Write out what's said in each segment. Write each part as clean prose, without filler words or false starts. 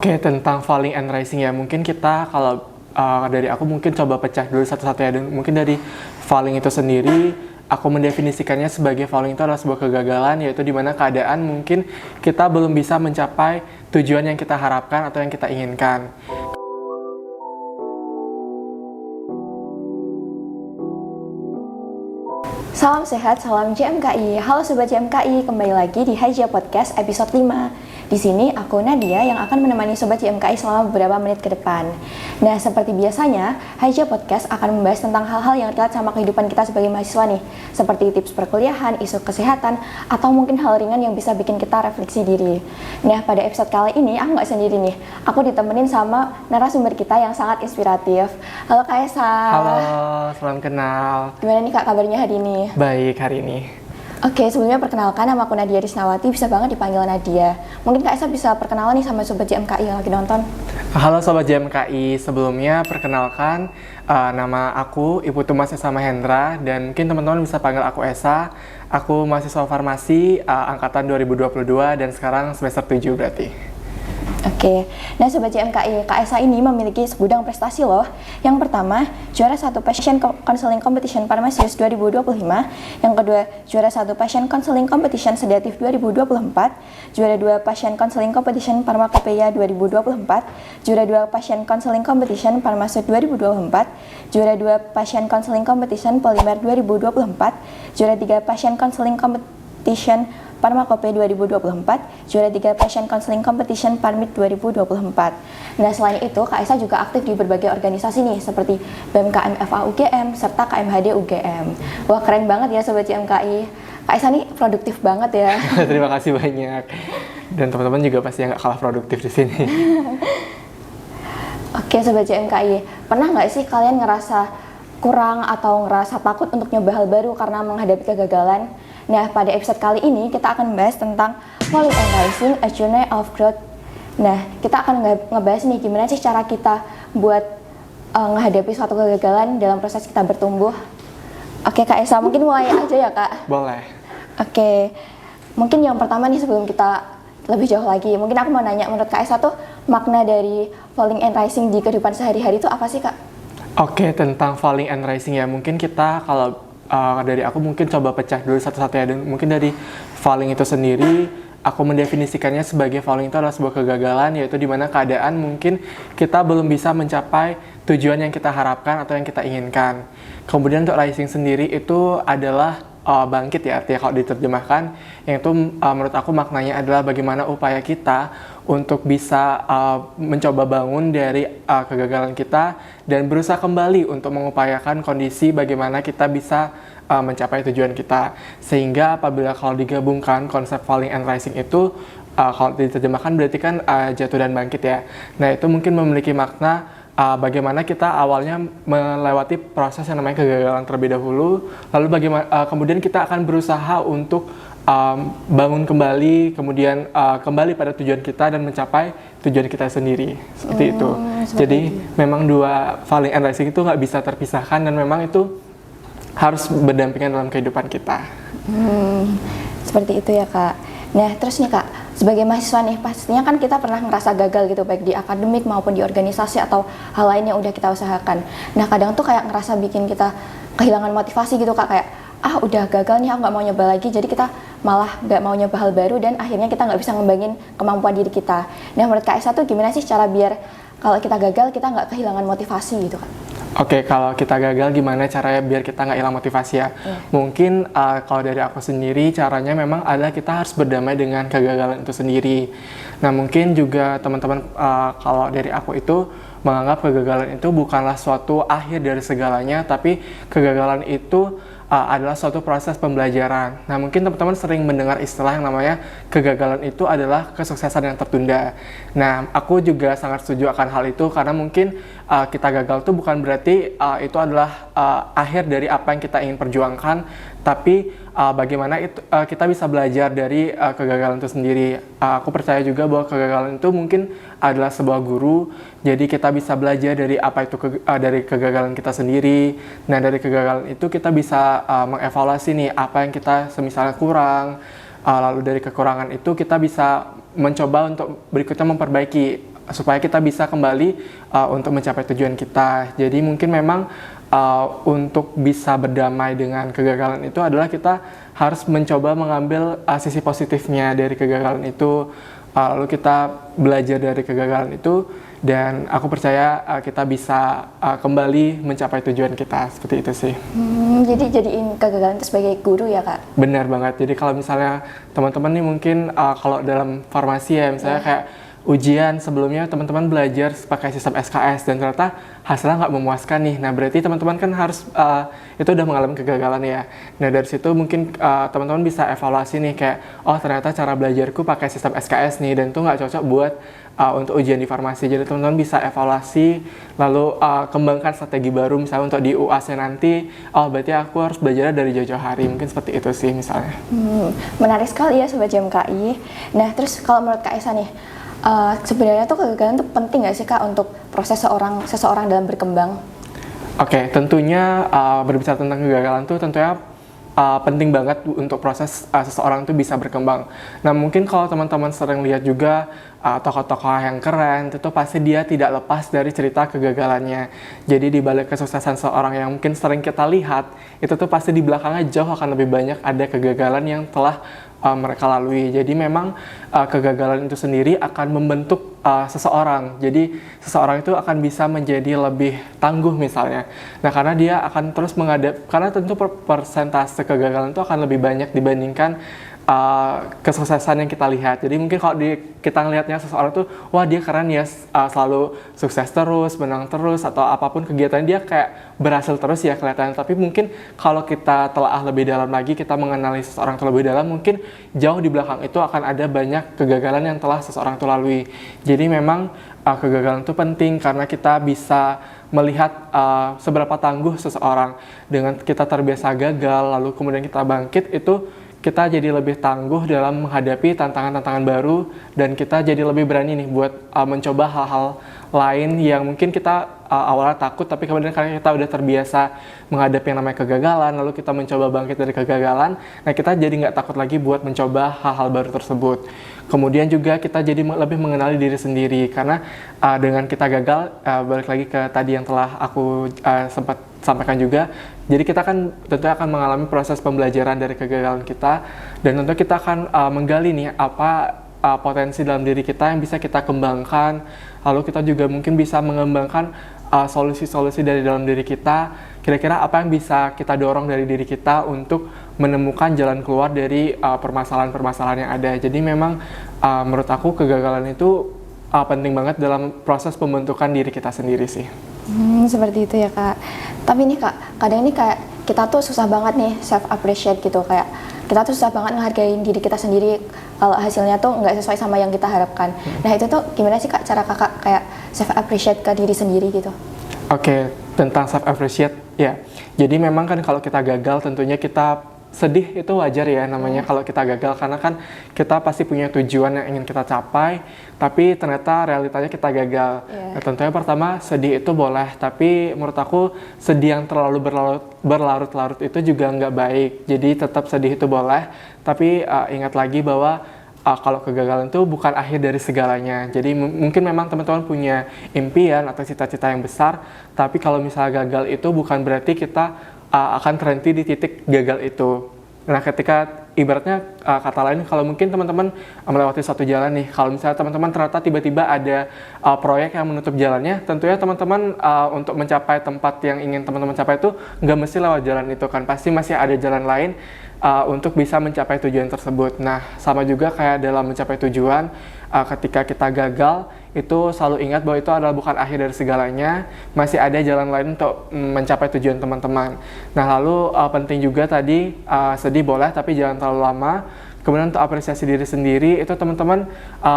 Oke, tentang falling and rising ya, mungkin kita kalau dari aku mungkin coba pecah dulu satu-satu ya. Dan mungkin dari falling itu sendiri, aku mendefinisikannya sebagai falling itu adalah sebuah kegagalan, yaitu dimana keadaan mungkin kita belum bisa mencapai tujuan yang kita harapkan atau yang kita inginkan. Salam sehat, salam JMKI. Halo Sobat JMKI, kembali lagi di Haja Podcast episode 5. Di sini aku Nadia yang akan menemani Sobat JMKI selama beberapa menit ke depan. Nah, seperti biasanya, Haja Podcast akan membahas tentang hal-hal yang terkait sama kehidupan kita sebagai mahasiswa nih, seperti tips perkuliahan, isu kesehatan, atau mungkin hal ringan yang bisa bikin kita refleksi diri. Nah, pada episode kali ini aku nggak sendiri nih, aku ditemenin sama narasumber kita yang sangat inspiratif. Halo Kak Esa. Halo, salam kenal. Gimana nih Kak kabarnya hari ini? Baik hari ini. Oke, sebelumnya perkenalkan, nama aku Nadia Risnawati, bisa banget dipanggil Nadia. Mungkin Kak Esa bisa perkenalan nih sama Sobat JMKI yang lagi nonton. Halo Sobat JMKI, sebelumnya perkenalkan nama aku Ibu Tumas Esa Mahendra, dan mungkin teman-teman bisa panggil aku Esa. Aku mahasiswa farmasi angkatan 2022 dan sekarang semester 7 berarti. Oke, nah Sobat JMKI, Kak Esa ini memiliki segudang prestasi loh. Yang pertama, juara 1 Passion Counseling Competition Farmasius 2025. Yang kedua, juara 1 Passion Counseling Competition Sedatif 2024. Juara 2 Passion Counseling Competition Pharmacopeia 2024. Juara 2 Passion Counseling Competition Farmasut 2024. Juara 2 Passion Counseling Competition Polymer 2024. Juara 3 Passion Counseling Competition Pharmacopeia 2024, juara 3 Passion Counseling Competition Parmit 2024. Nah, selain itu, Kak Esa juga aktif di berbagai organisasi nih, seperti BMKM FA UGM, serta KMHD UGM. Wah, keren banget ya Sobat JMKI. Kak Esa nih produktif banget ya. Terima kasih banyak. Dan teman-teman juga pasti nggak kalah produktif di sini. Oke, Sobat JMKI, pernah nggak sih kalian ngerasa kurang atau ngerasa takut untuk nyoba hal baru karena menghadapi kegagalan? Nah, pada episode kali ini kita akan membahas tentang Falling and Rising, A Journey of Growth. Nah, kita akan ngebahas nih gimana sih cara kita buat menghadapi suatu kegagalan dalam proses kita bertumbuh. Oke, Kak Esa, mungkin mulai aja ya, Kak. Boleh. Oke, mungkin yang pertama nih sebelum kita lebih jauh lagi, mungkin aku mau nanya, menurut Kak Esa tuh makna dari Falling and Rising di kehidupan sehari-hari itu apa sih, Kak? Oke, tentang falling and rising ya, mungkin kita kalau dari aku mungkin coba pecah dulu satu-satu ya. Dan mungkin dari falling itu sendiri, aku mendefinisikannya sebagai falling itu adalah sebuah kegagalan, yaitu dimana keadaan mungkin kita belum bisa mencapai tujuan yang kita harapkan atau yang kita inginkan. Kemudian untuk rising sendiri itu adalah bangkit ya, artinya kalau diterjemahkan, yang itu menurut aku maknanya adalah bagaimana upaya kita untuk bisa mencoba bangun dari kegagalan kita dan berusaha kembali untuk mengupayakan kondisi bagaimana kita bisa mencapai tujuan kita. Sehingga apabila kalau digabungkan konsep falling and rising itu, kalau diterjemahkan berarti kan jatuh dan bangkit ya. Nah, itu mungkin memiliki makna bagaimana kita awalnya melewati proses yang namanya kegagalan terlebih dahulu, lalu bagaimana kemudian kita akan berusaha untuk bangun kembali, kemudian kembali pada tujuan kita dan mencapai tujuan kita sendiri. Seperti itu. Jadi memang dua falling and rising itu nggak bisa terpisahkan dan memang itu harus berdampingan dalam kehidupan kita. Seperti itu ya, Kak. Nah, terus nih Kak, sebagai mahasiswa nih, pastinya kan kita pernah ngerasa gagal gitu, baik di akademik maupun di organisasi atau hal lain yang udah kita usahakan. Nah, kadang tuh kayak ngerasa bikin kita kehilangan motivasi gitu Kak, kayak udah gagal nih, aku nggak mau nyoba lagi, jadi kita malah nggak mau nyoba hal baru dan akhirnya kita nggak bisa ngembangin kemampuan diri kita. Nah, menurut Kak Esa tuh gimana sih cara biar kalau kita gagal kita nggak kehilangan motivasi gitu Kak? Oke, kalau kita gagal gimana caranya biar kita nggak hilang motivasi ya? Mungkin kalau dari aku sendiri caranya memang adalah kita harus berdamai dengan kegagalan itu sendiri. Nah, mungkin juga teman-teman kalau dari aku itu menganggap kegagalan itu bukanlah suatu akhir dari segalanya, tapi kegagalan itu adalah suatu proses pembelajaran. Nah, mungkin teman-teman sering mendengar istilah yang namanya kegagalan itu adalah kesuksesan yang tertunda. Nah, aku juga sangat setuju akan hal itu karena mungkin kita gagal itu bukan berarti itu adalah akhir dari apa yang kita ingin perjuangkan, tapi bagaimana itu kita bisa belajar dari kegagalan itu sendiri. Aku percaya juga bahwa kegagalan itu mungkin adalah sebuah guru, jadi kita bisa belajar dari apa itu dari kegagalan kita sendiri. Nah, dari kegagalan itu kita bisa mengevaluasi nih apa yang kita semisalnya kurang, lalu dari kekurangan itu kita bisa mencoba untuk berikutnya memperbaiki supaya kita bisa kembali untuk mencapai tujuan kita. Jadi mungkin memang untuk bisa berdamai dengan kegagalan itu adalah kita harus mencoba mengambil sisi positifnya dari kegagalan itu, lalu kita belajar dari kegagalan itu, dan aku percaya kita bisa kembali mencapai tujuan kita, seperti itu sih. Jadi jadiin kegagalan itu sebagai guru ya Kak? Benar banget. Jadi kalau misalnya teman-teman nih mungkin kalau dalam farmasi ya, misalnya kayak ujian sebelumnya teman-teman belajar pakai sistem SKS dan ternyata hasilnya nggak memuaskan nih. Nah berarti teman-teman kan harus itu udah mengalami kegagalan ya. Nah dari situ mungkin teman-teman bisa evaluasi nih kayak, oh ternyata cara belajarku pakai sistem SKS nih dan itu nggak cocok buat untuk ujian di farmasi. Jadi teman-teman bisa evaluasi lalu kembangkan strategi baru misalnya untuk di UAS-nya nanti. Oh berarti aku harus belajar dari jauh-jauh hari. Mungkin seperti itu sih misalnya. Menarik sekali ya Sobat JMKI. Nah terus kalau menurut Kak Esa nih, sebenarnya tuh kegagalan tuh penting nggak sih Kak untuk proses seseorang dalam berkembang? Oke, tentunya berbicara tentang kegagalan tuh tentunya penting banget untuk proses seseorang itu bisa berkembang. Nah mungkin kalau teman-teman sering lihat juga tokoh-tokoh yang keren, itu pasti dia tidak lepas dari cerita kegagalannya. Jadi di balik kesuksesan seorang yang mungkin sering kita lihat, itu tuh pasti di belakangnya jauh akan lebih banyak ada kegagalan yang telah mereka lalui. Jadi memang kegagalan itu sendiri akan membentuk seseorang. Jadi seseorang itu akan bisa menjadi lebih tangguh misalnya. Nah karena dia akan terus karena tentu persentase kegagalan itu akan lebih banyak dibandingkan kesuksesan yang kita lihat. Jadi mungkin kalau kita ngelihatnya seseorang tuh, wah dia keren ya, selalu sukses terus, menang terus, atau apapun kegiatan dia kayak berhasil terus ya kelihatan. Tapi mungkin kalau kita telaah lebih dalam lagi, kita mengenali seseorang terlebih dalam, mungkin jauh di belakang itu akan ada banyak kegagalan yang telah seseorang itu lalui. Jadi memang kegagalan itu penting karena kita bisa melihat seberapa tangguh seseorang. Dengan kita terbiasa gagal, lalu kemudian kita bangkit, itu kita jadi lebih tangguh dalam menghadapi tantangan-tantangan baru, dan kita jadi lebih berani nih buat mencoba hal-hal lain yang mungkin kita awalnya takut, tapi kemudian karena kita udah terbiasa menghadapi yang namanya kegagalan, lalu kita mencoba bangkit dari kegagalan, nah kita jadi nggak takut lagi buat mencoba hal-hal baru tersebut. Kemudian juga kita jadi lebih mengenali diri sendiri, karena dengan kita gagal, balik lagi ke tadi yang telah aku sempat sampaikan juga, jadi kita kan tentu akan mengalami proses pembelajaran dari kegagalan kita, dan tentu kita akan menggali nih apa potensi dalam diri kita yang bisa kita kembangkan, lalu kita juga mungkin bisa mengembangkan solusi-solusi dari dalam diri kita, kira-kira apa yang bisa kita dorong dari diri kita untuk menemukan jalan keluar dari permasalahan-permasalahan yang ada. Jadi memang menurut aku kegagalan itu penting banget dalam proses pembentukan diri kita sendiri sih. Seperti itu ya Kak. Tapi nih Kak, kadang ini kayak kita tuh susah banget nih self appreciate gitu, kayak kita tuh susah banget ngehargain diri kita sendiri kalau hasilnya tuh nggak sesuai sama yang kita harapkan. Nah itu tuh gimana sih Kak cara Kakak kayak self appreciate ke diri sendiri gitu? Oke, tentang self appreciate ya. Jadi memang kan kalau kita gagal tentunya kita sedih, itu wajar ya namanya kalau kita gagal, karena kan kita pasti punya tujuan yang ingin kita capai, tapi ternyata realitanya kita gagal. Nah, tentunya pertama sedih itu boleh, tapi menurut aku sedih yang terlalu berlarut-larut itu juga nggak baik. Jadi tetap sedih itu boleh, tapi ingat lagi bahwa kalau kegagalan itu bukan akhir dari segalanya. Jadi mungkin memang teman-teman punya impian atau cita-cita yang besar, tapi kalau misalnya gagal itu bukan berarti kita akan terhenti di titik gagal itu. Nah ketika ibaratnya kata lain, kalau mungkin teman-teman melewati suatu jalan nih, kalau misalnya teman-teman ternyata tiba-tiba ada proyek yang menutup jalannya, tentunya teman-teman untuk mencapai tempat yang ingin teman-teman capai itu nggak mesti lewat jalan itu kan, pasti masih ada jalan lain untuk bisa mencapai tujuan tersebut. Nah sama juga kayak dalam mencapai tujuan, ketika kita gagal itu selalu ingat bahwa itu adalah bukan akhir dari segalanya, masih ada jalan lain untuk mencapai tujuan teman-teman. Nah lalu penting juga tadi sedih boleh tapi jangan terlalu lama. Kemudian untuk apresiasi diri sendiri itu teman-teman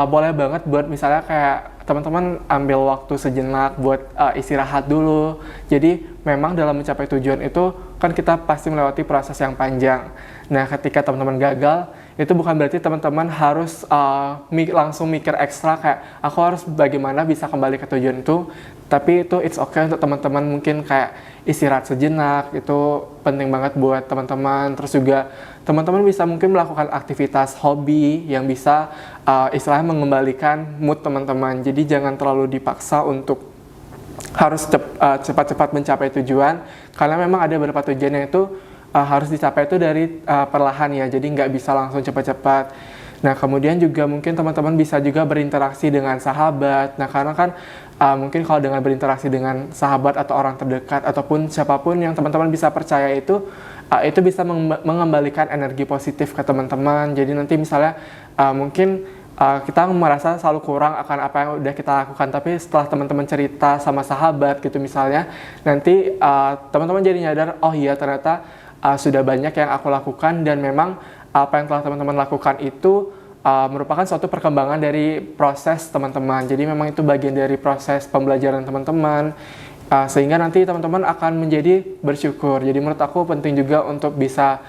boleh banget buat misalnya kayak teman-teman ambil waktu sejenak buat istirahat dulu. Jadi memang dalam mencapai tujuan itu kan kita pasti melewati proses yang panjang. Nah ketika teman-teman gagal itu bukan berarti teman-teman harus langsung mikir ekstra kayak aku harus bagaimana bisa kembali ke tujuan itu. Tapi itu it's okay untuk teman-teman mungkin kayak istirahat sejenak, itu penting banget buat teman-teman. Terus juga teman-teman bisa mungkin melakukan aktivitas hobi yang bisa istilahnya mengembalikan mood teman-teman. Jadi jangan terlalu dipaksa untuk harus cepat-cepat mencapai tujuan, karena memang ada beberapa tujuan yang itu harus dicapai itu dari perlahan ya, jadi nggak bisa langsung cepat-cepat. Nah kemudian juga mungkin teman-teman bisa juga berinteraksi dengan sahabat. Nah karena kan mungkin kalau dengan berinteraksi dengan sahabat atau orang terdekat ataupun siapapun yang teman-teman bisa percaya itu bisa mengembalikan energi positif ke teman-teman. Jadi nanti misalnya mungkin kita merasa selalu kurang akan apa yang udah kita lakukan, tapi setelah teman-teman cerita sama sahabat gitu misalnya, nanti teman-teman jadi nyadar, oh iya ternyata sudah banyak yang aku lakukan, dan memang apa yang telah teman-teman lakukan itu merupakan suatu perkembangan dari proses teman-teman. Jadi memang itu bagian dari proses pembelajaran teman-teman, sehingga nanti teman-teman akan menjadi bersyukur. Jadi menurut aku penting juga untuk bisa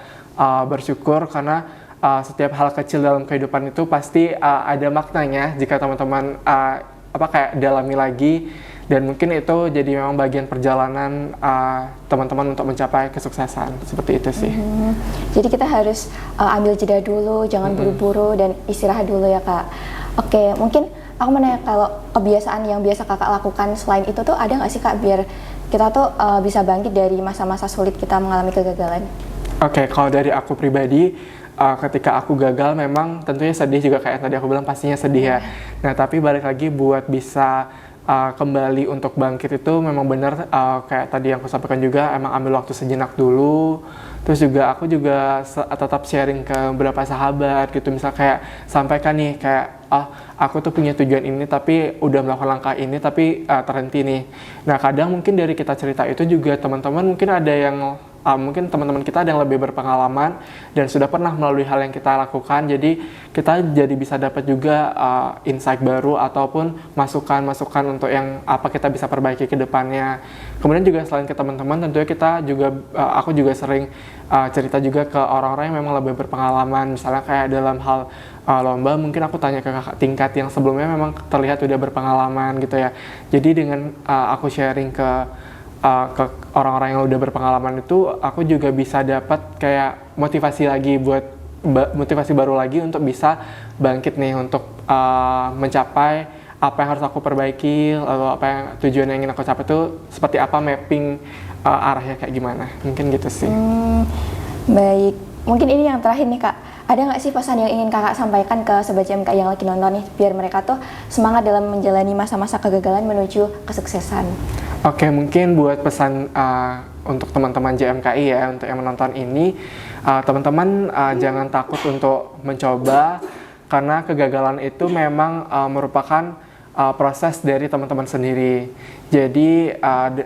bersyukur, karena setiap hal kecil dalam kehidupan itu pasti ada maknanya jika teman-teman kayak dalami lagi. Dan mungkin itu jadi memang bagian perjalanan teman-teman untuk mencapai kesuksesan. Seperti itu sih. Jadi kita harus ambil jeda dulu, jangan buru-buru dan istirahat dulu ya Kak. Oke, mungkin aku mau nanya, kalau kebiasaan yang biasa Kakak lakukan selain itu tuh ada nggak sih Kak, biar kita tuh bisa bangkit dari masa-masa sulit kita mengalami kegagalan? Oke, kalau dari aku pribadi, ketika aku gagal memang tentunya sedih juga, kayak tadi aku bilang pastinya sedih ya. Nah tapi balik lagi buat bisa kembali untuk bangkit itu memang benar kayak tadi yang aku sampaikan juga, emang ambil waktu sejenak dulu. Terus juga aku juga tetap sharing ke beberapa sahabat gitu, misal kayak sampaikan nih kayak aku tuh punya tujuan ini tapi udah melakukan langkah ini tapi terhenti nih. Nah kadang mungkin dari kita cerita itu juga teman-teman mungkin ada yang mungkin teman-teman kita ada yang lebih berpengalaman dan sudah pernah melalui hal yang kita lakukan, jadi kita jadi bisa dapat juga insight baru ataupun masukan-masukan untuk yang apa kita bisa perbaiki ke depannya. Kemudian juga selain ke teman-teman, tentunya kita juga aku juga sering cerita juga ke orang-orang yang memang lebih berpengalaman, misalnya kayak dalam hal lomba, mungkin aku tanya ke kakak tingkat yang sebelumnya memang terlihat udah berpengalaman gitu ya. Jadi dengan aku sharing ke orang-orang yang udah berpengalaman itu, aku juga bisa dapat kayak motivasi lagi buat motivasi baru lagi untuk bisa bangkit nih untuk mencapai apa yang harus aku perbaiki, lalu apa yang tujuan yang ingin aku capai itu seperti apa, mapping arahnya kayak gimana, mungkin gitu sih. Baik, mungkin ini yang terakhir nih Kak, ada nggak sih pesan yang ingin Kakak sampaikan ke Sobat JMK yang lagi nonton nih, biar mereka tuh semangat dalam menjalani masa-masa kegagalan menuju kesuksesan? Oke, mungkin buat pesan untuk teman-teman JMKI ya, untuk yang menonton ini, teman-teman jangan takut untuk mencoba, karena kegagalan itu memang merupakan proses dari teman-teman sendiri. Jadi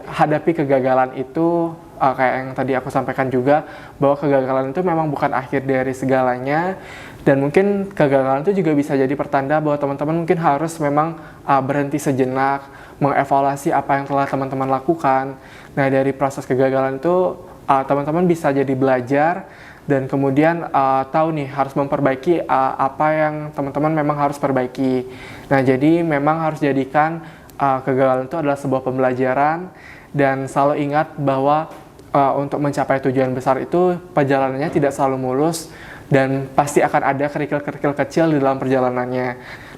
hadapi kegagalan itu kayak yang tadi aku sampaikan juga, bahwa kegagalan itu memang bukan akhir dari segalanya, dan mungkin kegagalan itu juga bisa jadi pertanda bahwa teman-teman mungkin harus memang berhenti sejenak, mengevaluasi apa yang telah teman-teman lakukan. Nah dari proses kegagalan itu teman-teman bisa jadi belajar, dan kemudian tahu nih harus memperbaiki apa yang teman-teman memang harus perbaiki. Nah jadi memang harus jadikan kegagalan itu adalah sebuah pembelajaran, dan selalu ingat bahwa untuk mencapai tujuan besar itu perjalanannya tidak selalu mulus, dan pasti akan ada kerikil-kerikil kecil di dalam perjalanannya.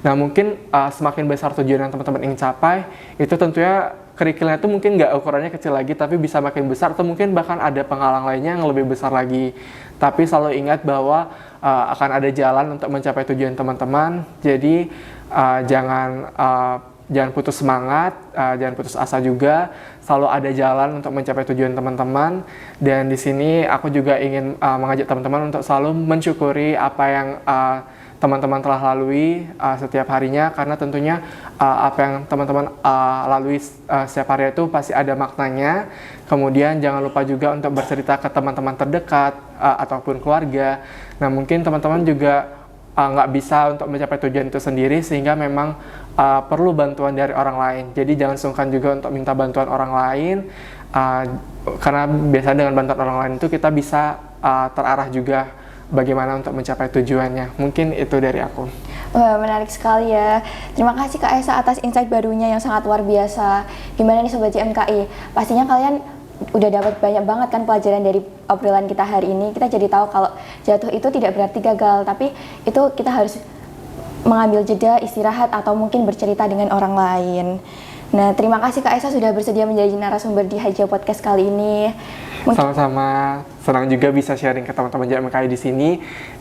Nah mungkin semakin besar tujuan yang teman-teman ingin capai, itu tentunya kerikilnya itu mungkin nggak ukurannya kecil lagi, tapi bisa makin besar, atau mungkin bahkan ada penghalang lainnya yang lebih besar lagi. Tapi selalu ingat bahwa akan ada jalan untuk mencapai tujuan teman-teman, jadi jangan putus semangat, jangan putus asa juga. Selalu ada jalan untuk mencapai tujuan teman-teman. Dan di sini aku juga ingin mengajak teman-teman untuk selalu mensyukuri apa yang teman-teman telah lalui setiap harinya, karena tentunya apa yang teman-teman lalui setiap hari itu pasti ada maknanya. Kemudian jangan lupa juga untuk bercerita ke teman-teman terdekat ataupun keluarga. Nah mungkin teman-teman juga nggak bisa untuk mencapai tujuan itu sendiri, sehingga memang perlu bantuan dari orang lain. Jadi jangan sungkan juga untuk minta bantuan orang lain, karena biasanya dengan bantuan orang lain itu kita bisa terarah juga bagaimana untuk mencapai tujuannya. Mungkin itu dari aku. Wah, menarik sekali ya. Terima kasih Kak Esa atas insight barunya yang sangat luar biasa. Gimana nih Sobat JMKI? Pastinya kalian udah dapat banyak banget kan pelajaran dari obrolan kita hari ini. Kita jadi tahu kalau jatuh itu tidak berarti gagal, tapi itu kita harus mengambil jeda, istirahat, atau mungkin bercerita dengan orang lain. Nah, terima kasih Kak Esa sudah bersedia menjadi narasumber di Hijau Podcast kali ini. Sama-sama, senang juga bisa sharing ke teman-teman JMKI di sini,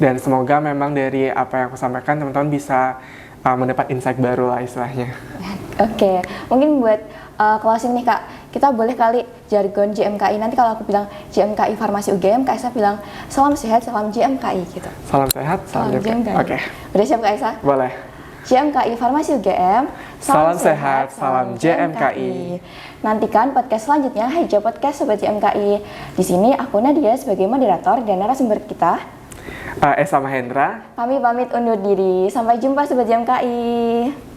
dan semoga memang dari apa yang aku sampaikan teman-teman bisa mendapat insight baru lah istilahnya. Oke, mungkin buat closing nih Kak, kita boleh kali jargon JMKI. Nanti kalau aku bilang JMKI Farmasi UGM, Kak Esa bilang salam sehat, salam JMKI gitu. Salam sehat, salam JMKI. Oke. Udah siap Kak Esa? Boleh. JMKI Farmasi UGM, salam sehat, salam JMKI. Nantikan podcast selanjutnya, Hijau Podcast Sobat JMKI. Di sini aku Nadia sebagai moderator dan narasumber kita. Esa Mahendra. Kami pamit undur diri. Sampai jumpa Sobat JMKI.